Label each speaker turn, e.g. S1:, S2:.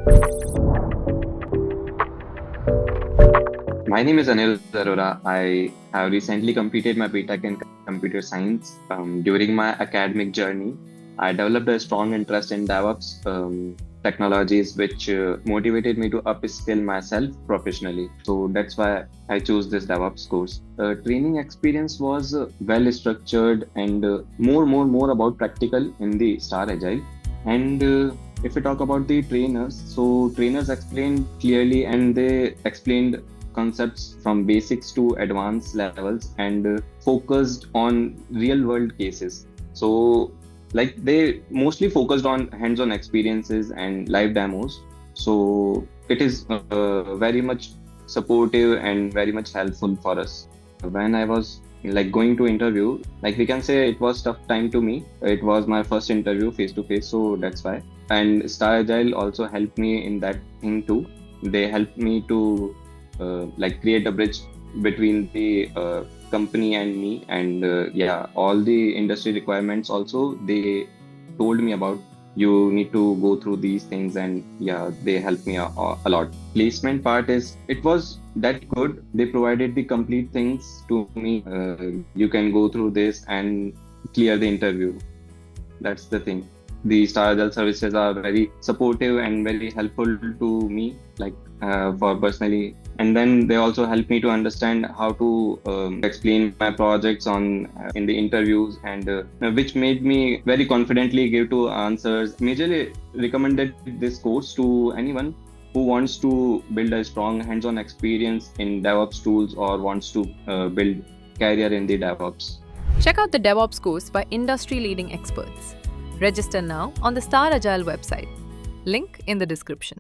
S1: My name is Anil Zarora. I have recently completed my BTech in computer science. During my academic journey, I developed a strong interest in DevOps technologies, which motivated me to upskill myself professionally. So that's why I chose this DevOps course. Training experience was well structured and more about practical in the Star Agile. And if we talk about the trainers, so trainers explained clearly and they explained concepts from basics to advanced levels and focused on real world cases. So like they mostly focused on hands-on experiences and live demos. So it is very much supportive and very much helpful for us. When I was like going to interview, like we can say it was tough time to me. It was my first interview face to face, so that's why. And Star Agile also helped me in that thing too. They helped me to like create a bridge between the company and me, and yeah, all the industry requirements also they told me about. You need to go through these things, and yeah, they helped me a lot. Placement part is it was that good. They provided the complete things to me. You can go through this and clear the interview. That's the thing. The Star Agile services are very supportive and very helpful to me, like for personally. And then they also help me to understand how to explain my projects on in the interviews, and which made me very confidently give to answers. Majorly recommended this course to anyone who wants to build a strong hands-on experience in DevOps tools or wants to build career in the DevOps.
S2: Check out the DevOps course by industry-leading experts. Register now on the Star Agile website. Link in the description.